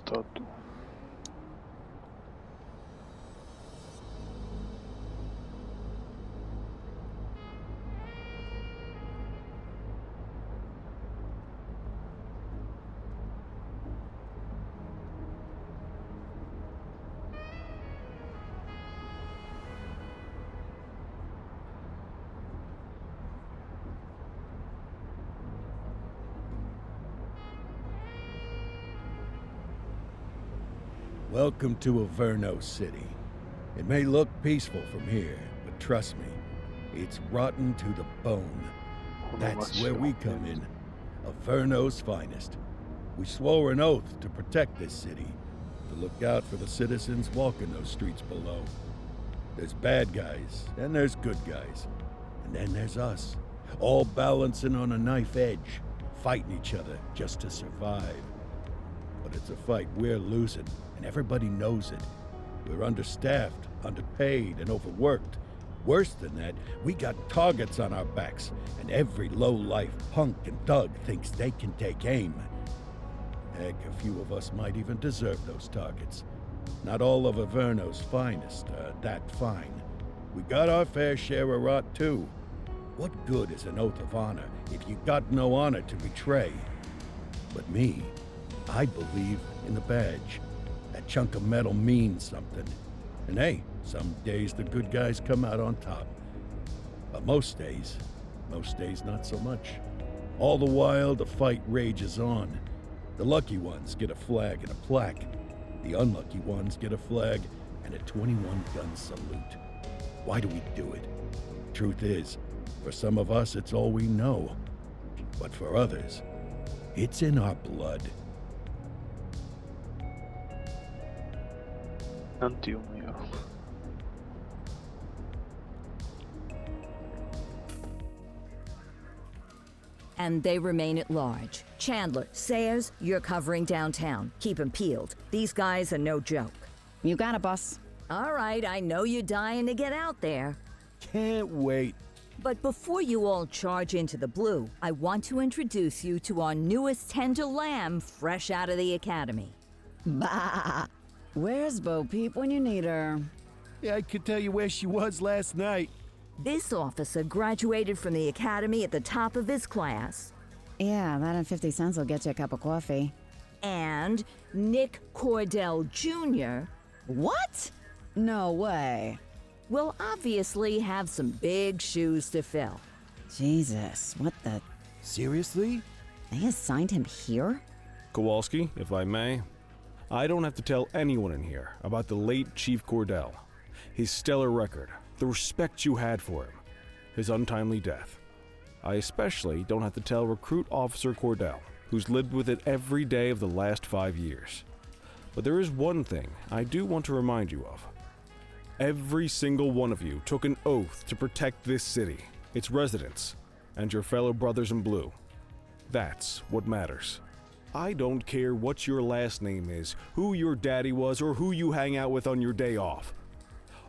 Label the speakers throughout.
Speaker 1: スタート。
Speaker 2: Welcome to Averno City. It may look peaceful from here, but trust me, it's rotten to the bone. That's where we come in. Averno's finest. We swore an oath to protect this city, to look out for the citizens walking those streets below. There's bad guys, and there's good guys. And then there's us, all balancing on a knife edge, fighting each other just to survive. But it's a fight we're losing, and everybody knows it. We're understaffed, underpaid, and overworked. Worse than that, we got targets on our backs, and every low-life punk and thug thinks they can take aim. Heck, a few of us might even deserve those targets. Not all of Averno's finest are that fine. We got our fair share of rot, too. What good is an oath of honor if you got no honor to betray? But me, I believe in the badge. That chunk of metal means something. And hey, some days the good guys come out on top. But most days not so much. All the while, the fight rages on. The lucky ones get a flag and a plaque. The unlucky ones get a flag and a 21-gun salute. Why do we do it? Truth is, for some of us, it's all we know. But for others, it's in our blood.
Speaker 1: なんて読むんやろ。
Speaker 3: And they remain at large. Chandler, Sayers, you're covering downtown. Keep 'em peeled. These guys are no joke.
Speaker 4: You got it, boss.
Speaker 3: All right, I know you're dying to get out there.
Speaker 2: Can't wait.
Speaker 3: But before you all charge into the blue, I want to introduce you to our newest tender lamb fresh out of the academy.
Speaker 4: Bah! Where's Bo Peep when you need her?
Speaker 2: Yeah, I could tell you where she was last night.
Speaker 3: This officer graduated from the academy at the top of his class.
Speaker 4: Yeah, that and 50 cents will get you a cup of coffee.
Speaker 3: And Nick Cordell Jr.
Speaker 4: What? No way.
Speaker 3: will obviously have some big shoes to fill.
Speaker 4: Jesus, what the...
Speaker 2: Seriously?
Speaker 4: They assigned him here?
Speaker 5: Kowalski, if I may, I don't have to tell anyone in here about the late Chief Cordell, his stellar record, the respect you had for him, his untimely death. I especially don't have to tell Recruit Officer Cordell, who's lived with it every day of the last 5 years. But there is one thing I do want to remind you of. Every single one of you took an oath to protect this city, its residents, and your fellow brothers in blue. That's what matters. I don't care what your last name is, who your daddy was, or who you hang out with on your day off.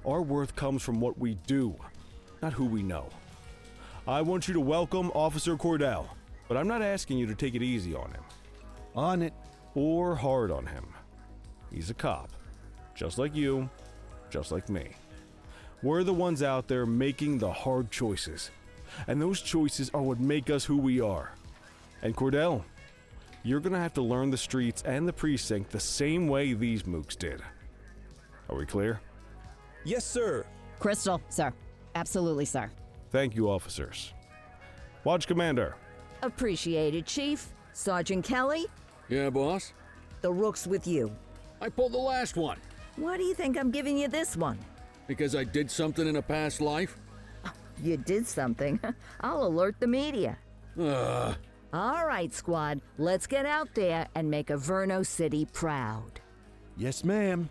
Speaker 5: Our worth comes from what we do, not who we know. I want you to welcome Officer Cordell, but I'm not asking you to take it easy on him.
Speaker 2: On it.
Speaker 5: Or hard on him. He's a cop, just like you, just like me. We're the ones out there making the hard choices, and those choices are what make us who we are. And Cordell, you're gonna have to learn the streets and the precinct the same way these mooks did. Are we clear?
Speaker 6: Yes, sir.
Speaker 4: Crystal, sir. Absolutely, sir.
Speaker 5: Thank you, officers. Watch Commander.
Speaker 3: Appreciated, Chief. Sergeant Kelly,
Speaker 7: Yeah, boss?
Speaker 3: the rook's with you.
Speaker 7: I pulled the last one
Speaker 3: Why do you think I'm giving you this one?
Speaker 7: because I did something in a past life.
Speaker 3: You did something. I'll alert the media.
Speaker 7: Ugh.
Speaker 3: All right, squad, let's get out there and make Averno City proud.
Speaker 2: Yes, ma'am.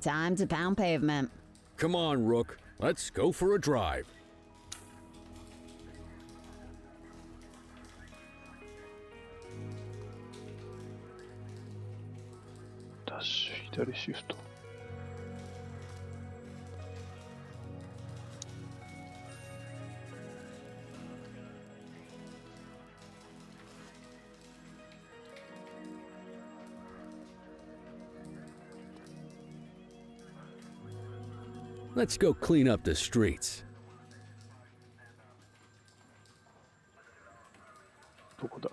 Speaker 4: Time to pound pavement.
Speaker 7: Come on, Rook. Let's go for a drive.
Speaker 1: ダッシュ左シフト。
Speaker 7: let's go clean up the streets.
Speaker 1: どこだ。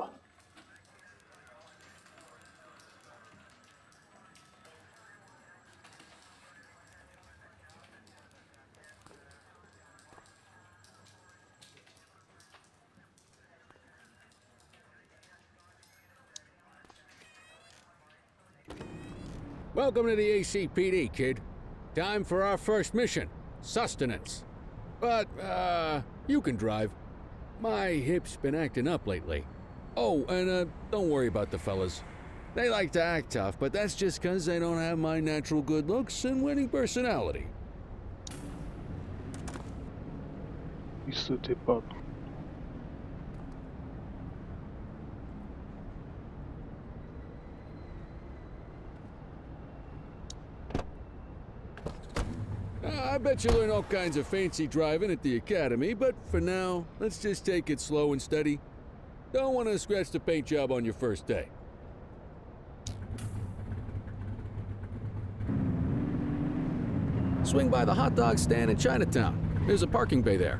Speaker 7: Welcome to the ACPD, kid. Time for our first mission, sustenance. But, you can drive. My hip's been acting up lately. Oh, and, don't worry about the fellas. They like to act tough, but that's just 'cause they don't have my natural good looks and winning personality.
Speaker 1: 椅子デパート。
Speaker 7: I bet you learn all kinds of fancy driving at the academy, but for now, let's just take it slow and steady. Don't want to scratch the paint job on your first day. Swing by the hot dog stand in Chinatown. There's a parking bay there.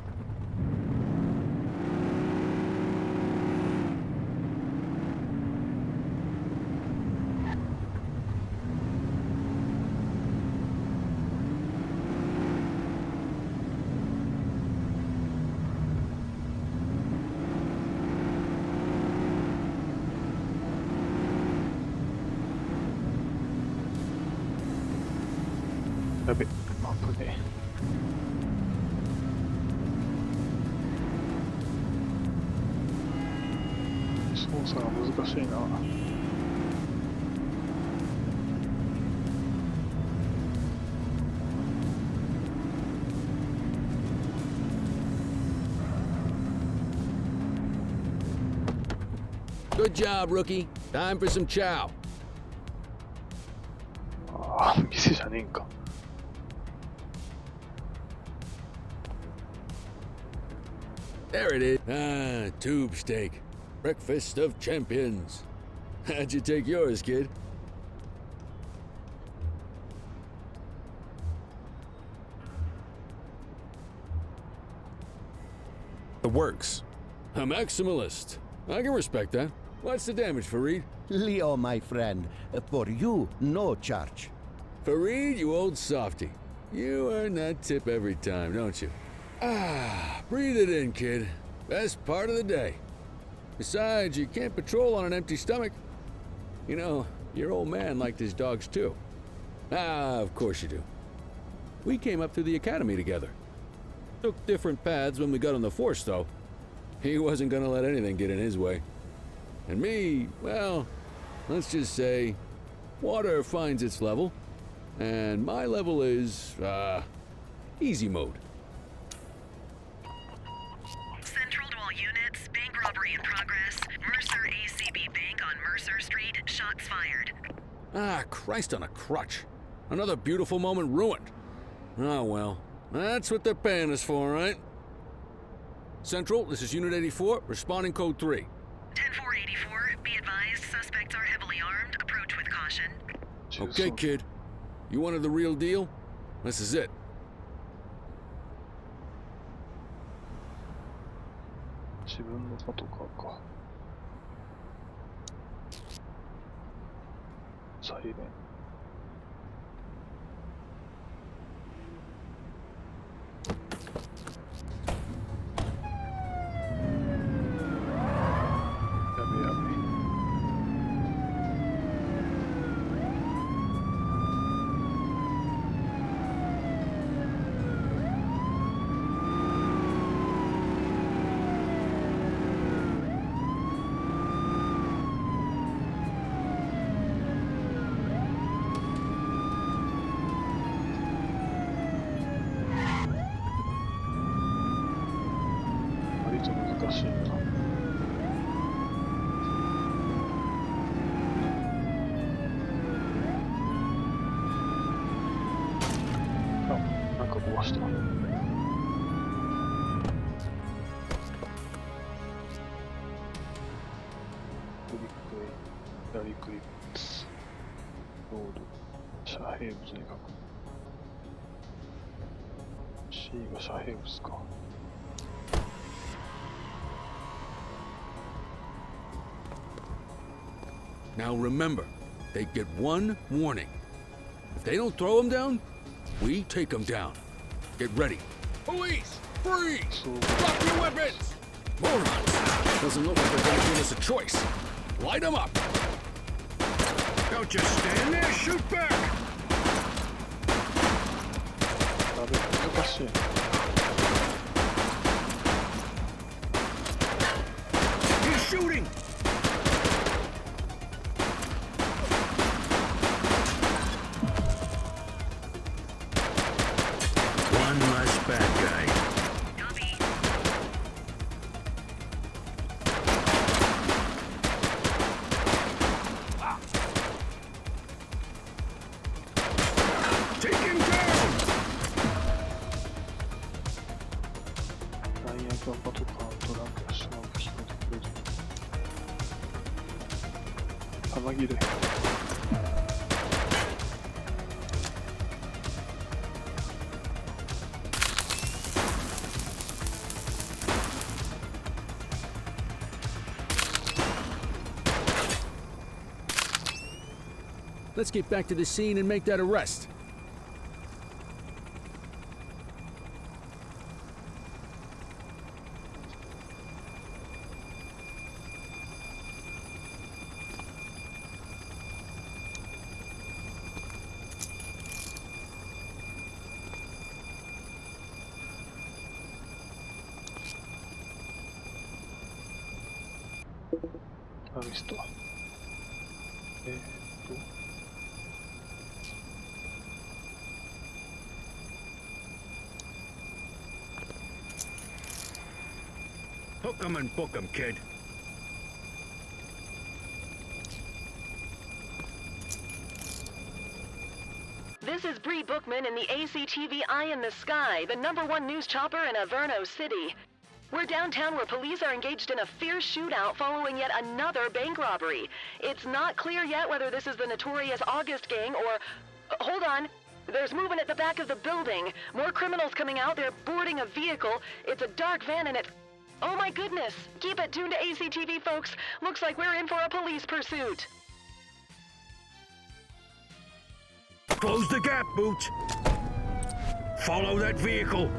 Speaker 1: やべ、危ねえ。操作が難しいな。
Speaker 7: Good job, rookie. Time for some chow.
Speaker 1: ああ、店じゃねえんか。
Speaker 7: There it is. Ah, tube steak. Breakfast of champions. How'd you take yours, kid?
Speaker 6: The works.
Speaker 7: A maximalist. I can respect that. What's the damage, Fareed?
Speaker 8: Leo, my friend, for you, no charge.
Speaker 7: Fareed, you old softy. You earn that tip every time, don't you? Ah, breathe it in, kid. Best part of the day. Besides, you can't patrol on an empty stomach. You know, your old man liked his dogs too. Ah, of course you do. We came up through the academy together. Took different paths when we got on the force, though. He wasn't gonna let anything get in his way. And me, well, let's just say, water finds its level, and my level is, easy mode.
Speaker 9: Central to all units, bank robbery in progress. Mercer ACB Bank on Mercer Street, shots fired.
Speaker 7: Ah, Christ on a crutch. Another beautiful moment ruined. Oh well, that's what they're paying us for, right? Central, this is Unit 84, responding code 3.
Speaker 9: 10-484, be advised, suspects are heavily armed. Approach with caution.
Speaker 7: Okay, kid. You wanted the real deal? This is it.
Speaker 1: 自分のパトカーか。サイレン。やべやべ。割と難しいな。あ、なんか壊した。左クリップス。ロード。遮蔽物に書く。C が遮蔽物か。
Speaker 7: Now remember, they get one warning. If they don't throw them down, we take them down. Get ready. Police! Freeze! Drop your weapons! Morons! Doesn't look like they're gonna give us a choice. Light them up! Don't just stand there, shoot back!
Speaker 1: あれ難しいな。
Speaker 7: He's shooting! One less bad guy.
Speaker 9: Copy.
Speaker 7: Take him down!
Speaker 1: 弾薬はパトカーとランプがしまうと聞こえてくる。弾切れ。
Speaker 7: Let's get back to the scene and make that arrest. Hook 'em and book 'em, kid.
Speaker 9: This is Bree Bookman in the ACTV Eye in the Sky, the #1 news chopper in Averno City. We're downtown where police are engaged in a fierce shootout following yet another bank robbery. It's not clear yet whether this is the notorious August gang or... hold on. There's movement at the back of the building. More criminals coming out. They're boarding a vehicle. It's a dark van and it's... oh my goodness! Keep it tuned to ACTV, folks. Looks like we're in for a police pursuit.
Speaker 7: Close the gap, Boots. Follow that vehicle.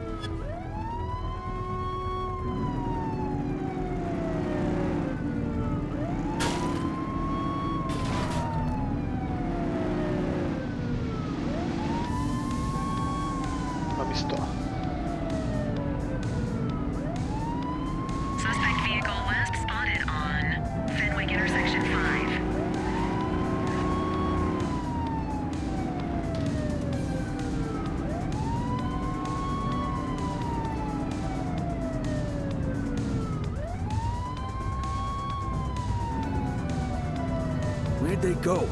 Speaker 9: Suspect vehicle west spotted on Fenwick Intersection 5.
Speaker 7: Where'd they go?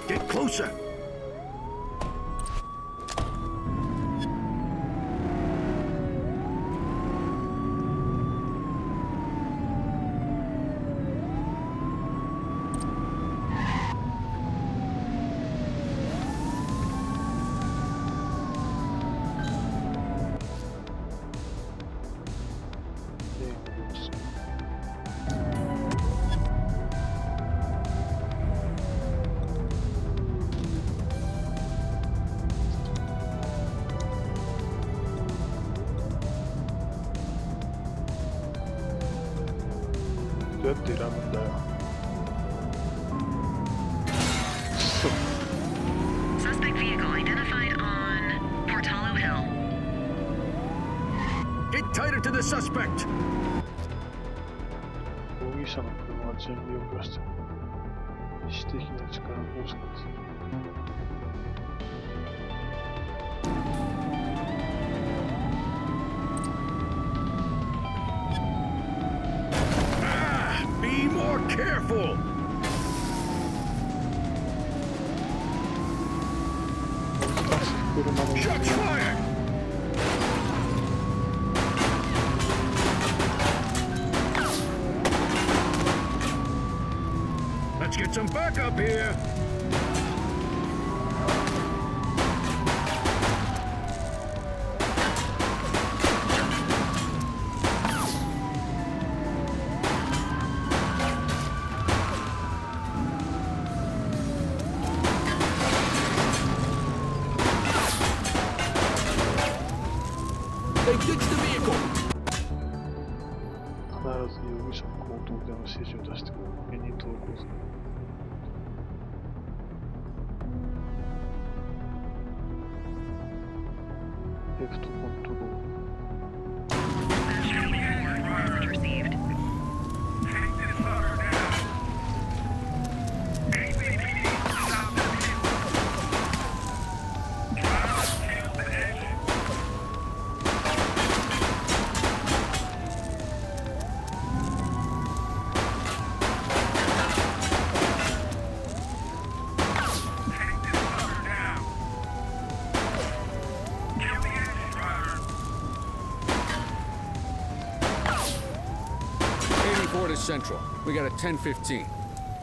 Speaker 7: Get closer!
Speaker 9: Suspect vehicle identified on Portalo Hill.
Speaker 7: Get tighter to the suspect!
Speaker 1: 容疑者の車は準備を増やして意思的な力を使って
Speaker 7: Be more careful!
Speaker 1: 車の
Speaker 7: Shots fired! Let's get some backup here. They ditched the vehicle.
Speaker 1: 必ず容疑者の口頭での指示を出してくる。目に投稿する。レフトコントロール。
Speaker 7: To Central. We got a 10:15.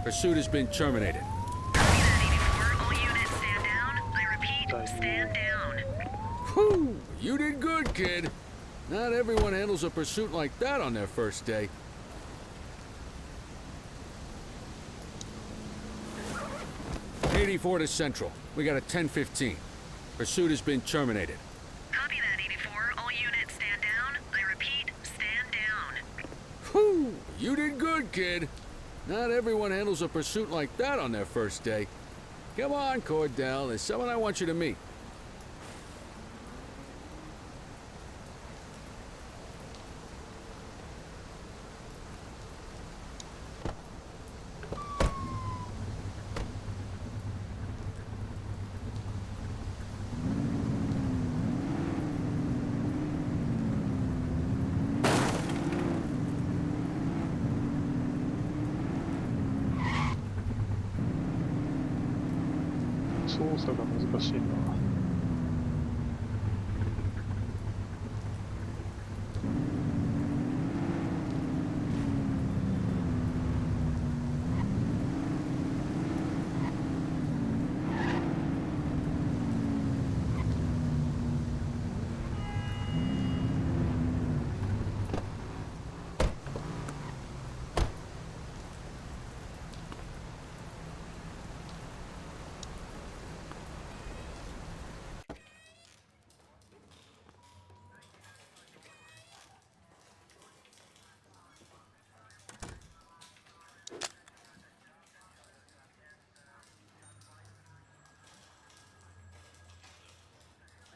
Speaker 7: Pursuit has been terminated.
Speaker 9: All units stand down. I repeat, stand down.
Speaker 7: Whew! You did good, kid. Not everyone handles a pursuit like that on their first day. '84 to Central. We got a 10:15. Pursuit has been terminated.
Speaker 9: Copy that, 84. All units stand down. I repeat, stand down.
Speaker 7: Whew! You did good, kid. Not everyone handles a pursuit like that on their first day. Come on, Cordell. There's someone I want you to meet.
Speaker 1: 操作が難しいな。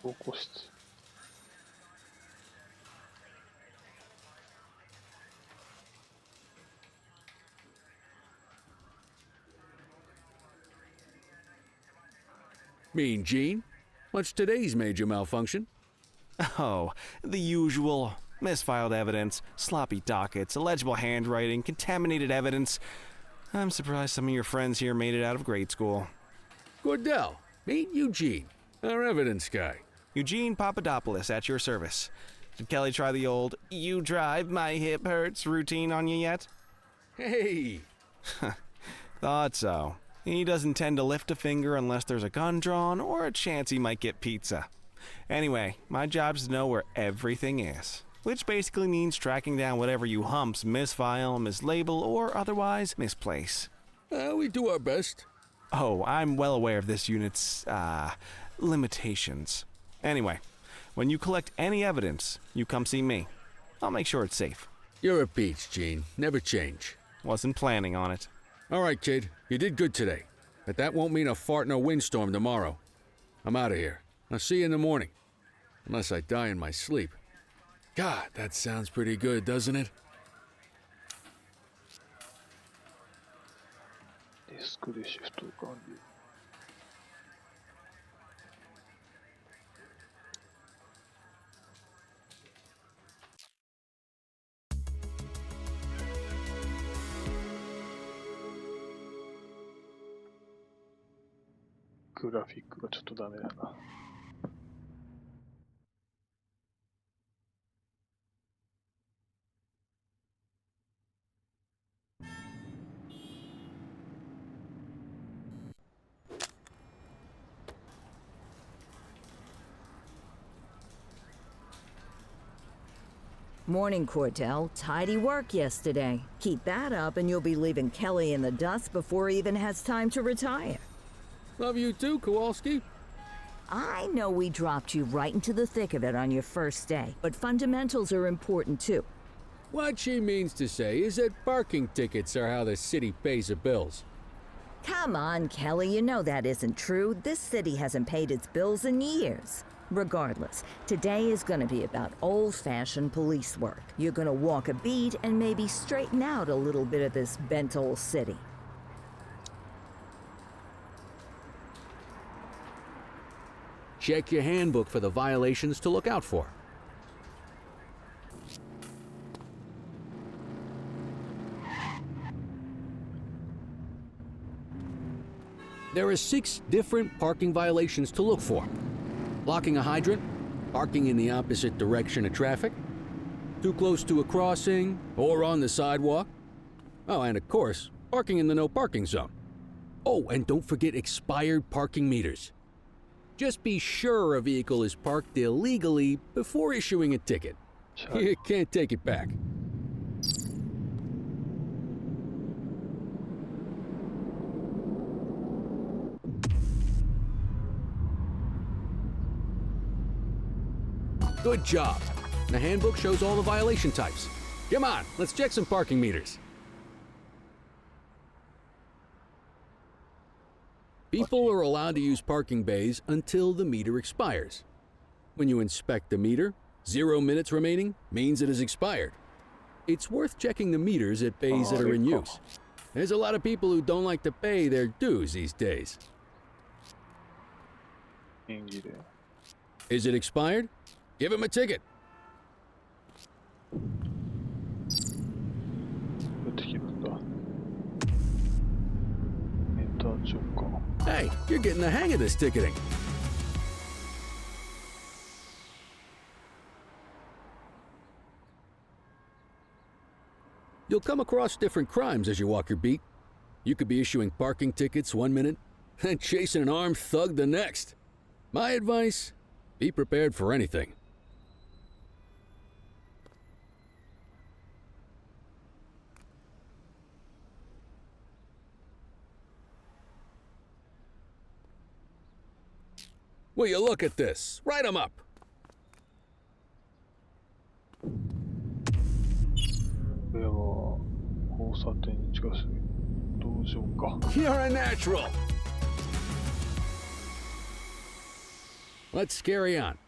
Speaker 1: 投稿室。
Speaker 7: Mean Gene? What's today's major malfunction?
Speaker 5: Oh, the usual. Misfiled evidence, sloppy dockets, illegible handwriting, contaminated evidence. I'm surprised some of your friends here made it out of grade school.
Speaker 7: Cordell, meet Eugene, our evidence guy.
Speaker 5: Eugene Papadopoulos at your service. Did Kelly try the old, you drive, my hip hurts routine on you yet?
Speaker 7: Hey!
Speaker 5: Thought so. He doesn't tend to lift a finger unless there's a gun drawn or a chance he might get pizza. Anyway, my job's to know where everything is, which basically means tracking down whatever you humps misfile, mislabel, or otherwise misplace.
Speaker 7: We do our best.
Speaker 5: Oh, I'm well aware of this unit's, limitations. Anyway, when you collect any evidence, you come see me. I'll make sure it's safe.
Speaker 7: You're a peach, Gene. Never change.
Speaker 5: Wasn't planning on it.
Speaker 7: All right, kid. You did good today. But that won't mean a fart in a windstorm tomorrow. I'm out of here. I'll see you in the morning. Unless I die in my sleep. God, that sounds pretty good, doesn't it?
Speaker 1: デスクでシフト完了。グラフィックがちょっとダメだな。
Speaker 3: Morning, Cordell. Tidy work yesterday. Keep that up and you'll be leaving Kelly in the dust before he even has time to retire.
Speaker 7: Love you too, Kowalski.
Speaker 3: I know we dropped you right into the thick of it on your first day, but fundamentals are important too.
Speaker 7: What she means to say is that parking tickets are how the city pays the bills.
Speaker 3: Come on, Kelly, you know that isn't true. This city hasn't paid its bills in years. Regardless, today is gonna be about old-fashioned police work. You're gonna walk a beat and maybe straighten out a little bit of this bent old city.
Speaker 7: Check your handbook for the violations to look out for. There are 6 different parking violations to look for. Blocking a hydrant, parking in the opposite direction of traffic, too close to a crossing or on the sidewalk. Oh, and of course, parking in the no parking zone. Oh, and don't forget expired parking meters. Just be sure a vehicle is parked illegally before issuing a ticket. You can't take it back. Good job. The handbook shows all the violation types. Come on, let's check some parking meters. People are allowed to use parking bays until the meter expires. When you inspect the meter, 0 minutes remaining means it has expired. It's worth checking the meters at bays that are in use. There's a lot of people who don't like to pay their dues these days. Is it expired? Give him a ticket. Hey, you're getting the hang of this ticketing. You'll come across different crimes as you walk your beat. You could be issuing parking tickets 1 minute and chasing an armed thug the next. My advice, be prepared for anything. Will you look at this? Write 'em up. You're a natural. Let's carry on.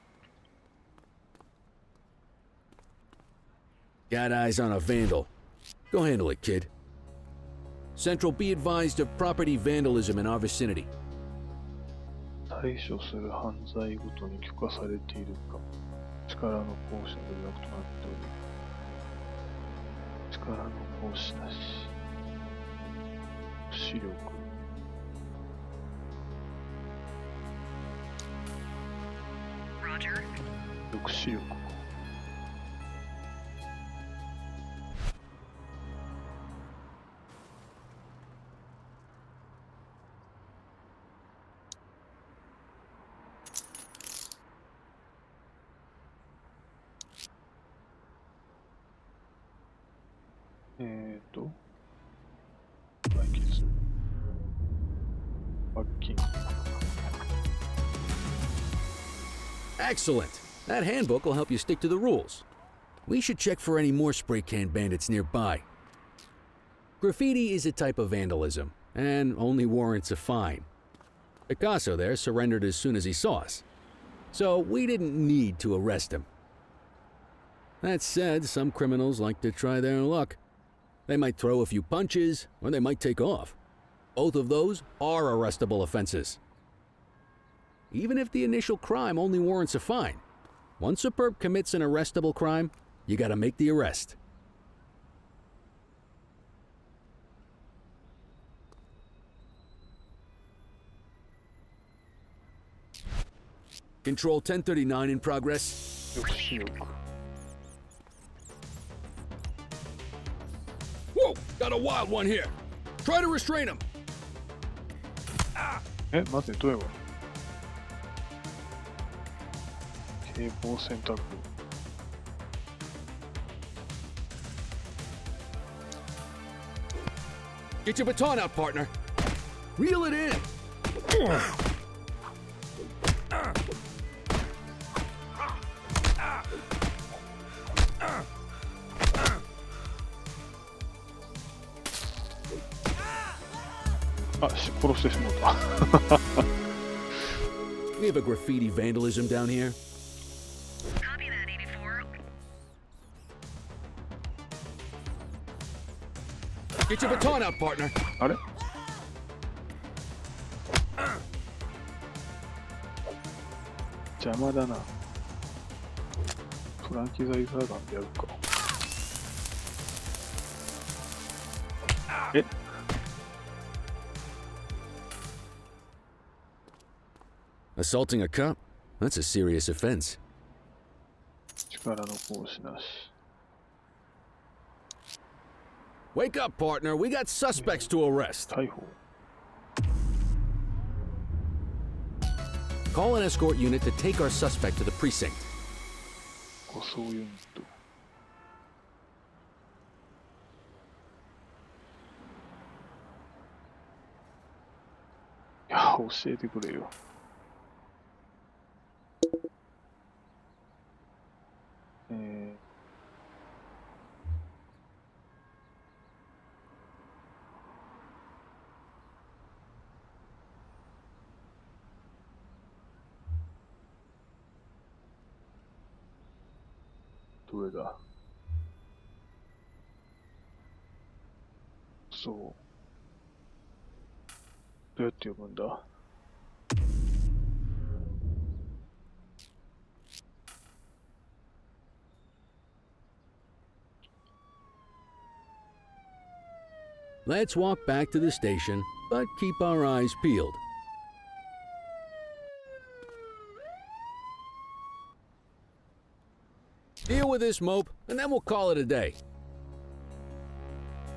Speaker 7: Got eyes on a vandal. Go handle it, kid. Central, be advised of property vandalism in our vicinity.
Speaker 1: 対処する犯罪ごとに許可されているか、力の行使の予約となっており、力の行使なし、視力、抑止力。解決。罰金。
Speaker 7: Excellent. That handbook will help you stick to the rules. We should check for any more spray can bandits nearby. Graffiti is a type of vandalism, and only warrants a fine. Picasso there surrendered as soon as he saw us, so we didn't need to arrest him. That said, some criminals like to try their luck. They might throw a few punches, or they might take off. Both of those are arrestable offenses. Even if the initial crime only warrants a fine, once a perp commits an arrestable crime, you gotta make the arrest. Control 1039 in progress.
Speaker 1: 抑止力。
Speaker 7: Whoa! Got a wild one here. Try to restrain him.
Speaker 1: 待って、どうやば警棒選択。
Speaker 7: Get your baton out, partner. Reel it in.
Speaker 1: あ、殺してしまった。
Speaker 7: We have a graffiti vandalism down here.
Speaker 9: Copy that, 84.
Speaker 7: Get your baton out, partner.
Speaker 1: あれ邪魔だな。トランキザイザーガンでやるか。え
Speaker 7: Assaulting a cop? That's a serious offense.
Speaker 1: 力の行使なし。
Speaker 7: Wake up, partner. We got suspects to arrest.
Speaker 1: 逮捕。
Speaker 7: Call an escort unit to take our suspect to the precinct.
Speaker 1: 護送ユニット。いや、教えてくれよ。どれだそう。どうやって読むんだ
Speaker 7: Let's walk back to the station, but keep our eyes peeled. Deal with this mope, and then we'll call it a day.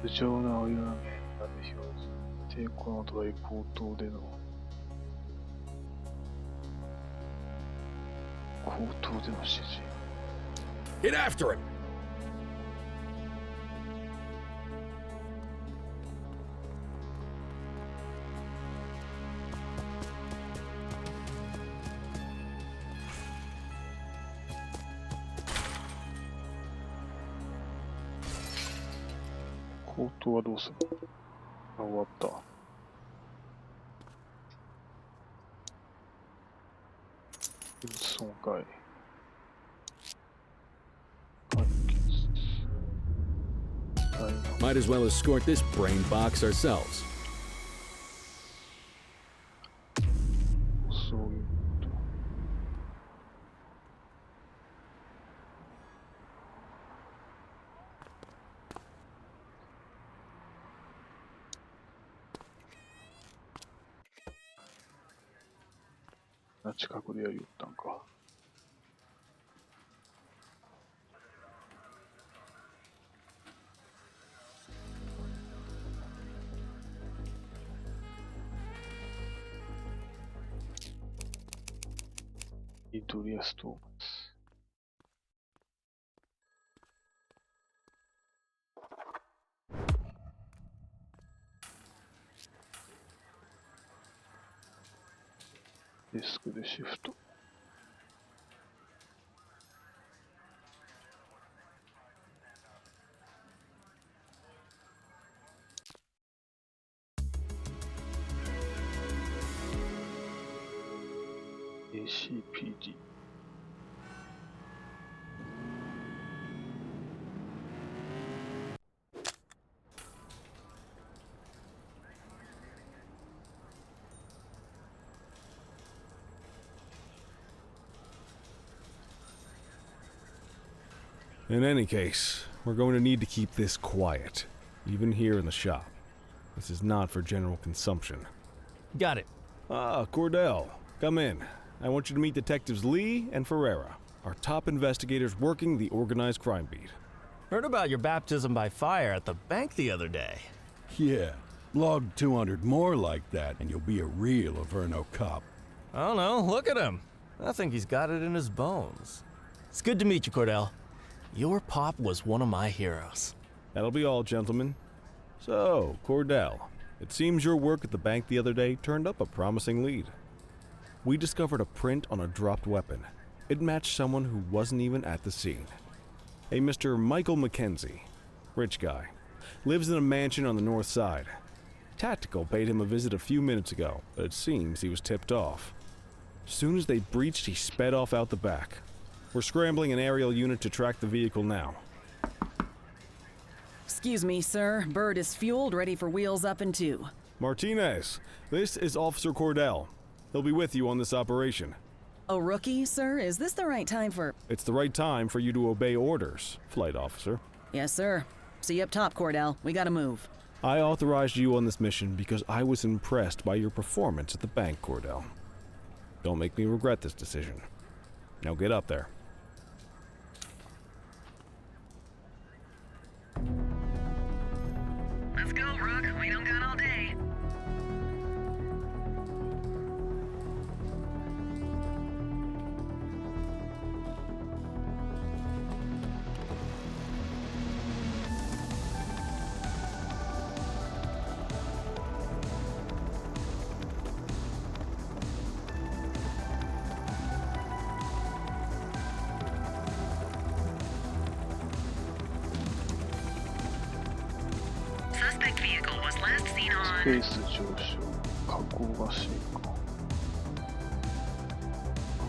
Speaker 1: 不調なお湯の面が表示。抵抗の度合い口頭での。口頭での指示。
Speaker 7: Get after him!
Speaker 1: 口頭はどうするの？あ、終わった。器物損壊。
Speaker 7: Might as well escort this brain box ourselves.
Speaker 1: そういうこと。近くでやりよったんか。イドリアストーマス。デスクでシフト。ACPD。
Speaker 5: In any case, we're going to need to keep this quiet, even here in the shop. This is not for general consumption.
Speaker 10: Got it.
Speaker 5: Ah, Cordell, come in. I want you to meet Detectives Lee and Ferreira, our top investigators working the organized crime beat.
Speaker 10: Heard about your baptism by fire at the bank the other day.
Speaker 2: Yeah, log 200 more like that, and you'll be a real Averno cop.
Speaker 10: I don't know, look at him. I think he's got it in his bones. It's good to meet you, Cordell. Your pop was one of my heroes.
Speaker 5: That'll be all, gentlemen. So, Cordell, it seems your work at the bank the other day turned up a promising lead. We discovered a print on a dropped weapon. It matched someone who wasn't even at the scene. A Mr. Michael Mackenzie, rich guy, lives in a mansion on the north side. Tactical paid him a visit a few minutes ago, but it seems he was tipped off. Soon as they breached, he sped off out the back. We're scrambling an aerial unit to track the vehicle now.
Speaker 4: Excuse me, sir. Bird is fueled, ready for wheels up in 2.
Speaker 5: Martinez, this is Officer Cordell. He'll be with you on this operation.
Speaker 4: A rookie, sir? Is this the right time for...
Speaker 5: It's the right time for you to obey orders, flight officer.
Speaker 4: Yes, sir. See you up top, Cordell. We gotta move.
Speaker 5: I authorized you on this mission because I was impressed by your performance at the bank, Cordell. Don't make me regret this decision. Now get up there.
Speaker 9: Let's go, Rook. We don't got all day. Suspect vehicle was last seen
Speaker 1: スペ
Speaker 9: on...
Speaker 1: ース上昇、加工が進化。加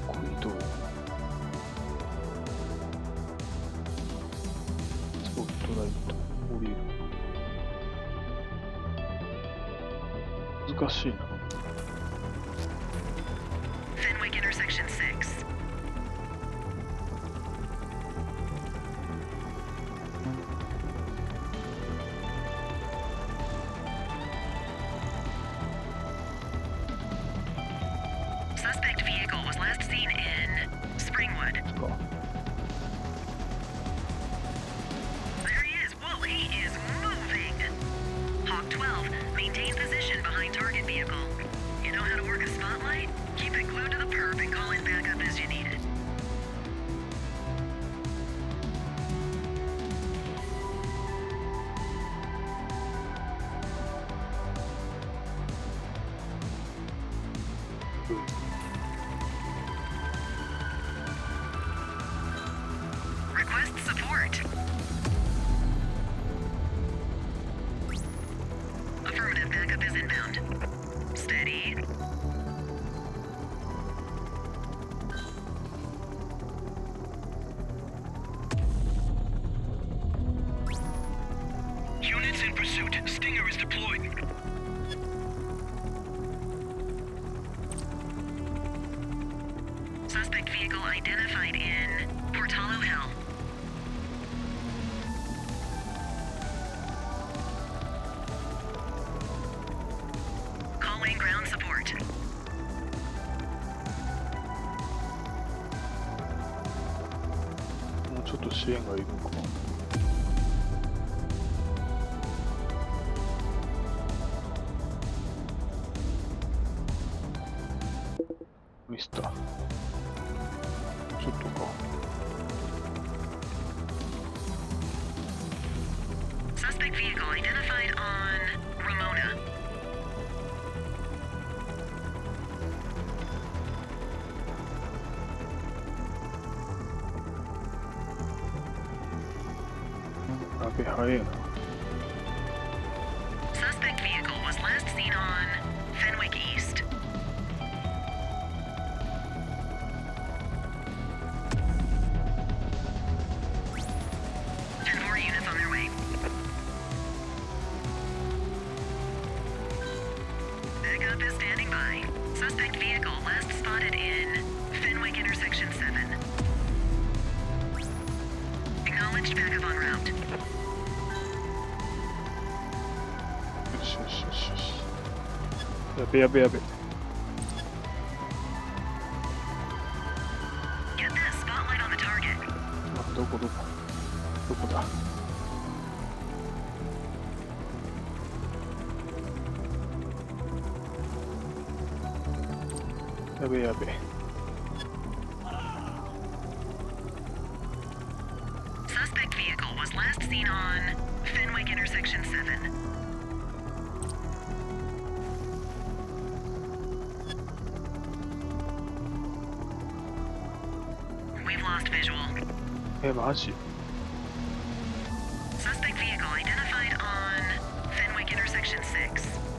Speaker 1: 工移動。スポットライト、降りる。難しいな。
Speaker 9: Fenwick intersection 6. Suspect vehicle was last seen in Springwood.
Speaker 1: か。
Speaker 9: There he is. Whoa, he is moving. Hawk 12, maintain position behind target vehicle. You know how to work a spotlight? Keep it glued to the perp and call in backup as you need it. Request support. Affirmative, backup is inbound. Steady.
Speaker 11: Units in pursuit. Stinger is deployed.
Speaker 9: Suspect vehicle identified in Portalo Hill. Calling ground support.
Speaker 1: もうちょっと支援がいるのか。ミスター。ちょっとか。
Speaker 9: Suspect vehicle identified on Ramona.
Speaker 1: Suspect
Speaker 9: vehicle was last seen on Fenwick East. And more units on their way. Backup is standing by. Suspect vehicle last spotted in Fenwick intersection 7. Acknowledged backup en route.
Speaker 1: よしよしよしよし。やべやべやべ。
Speaker 9: Get that spotlight on the target.
Speaker 1: どこだ。やべやべ。
Speaker 9: Suspect vehicle was last seen on Fenwick intersection 7. lost visual.
Speaker 1: マジ
Speaker 9: Suspect vehicle identified on Fenwick Intersection 6.